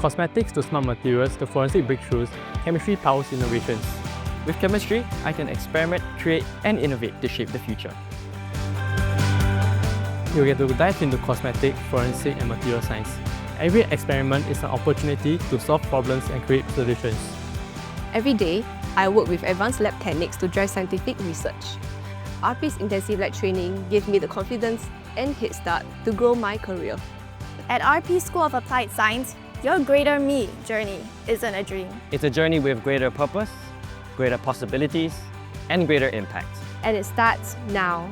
cosmetics to smart materials to forensic breakthroughs, chemistry powers innovations. With chemistry, I can experiment, create, and innovate to shape the future. You'll get to dive into cosmetic, forensic, and material science. Every experiment is an opportunity to solve problems and create solutions. Every day, I work with advanced lab techniques to drive scientific research. RP's intensive lab training gives me the confidence and head start to grow my career. At RP School of Applied Science, your greater me journey isn't a dream. It's a journey with greater purpose, greater possibilities, and greater impact. And it starts now.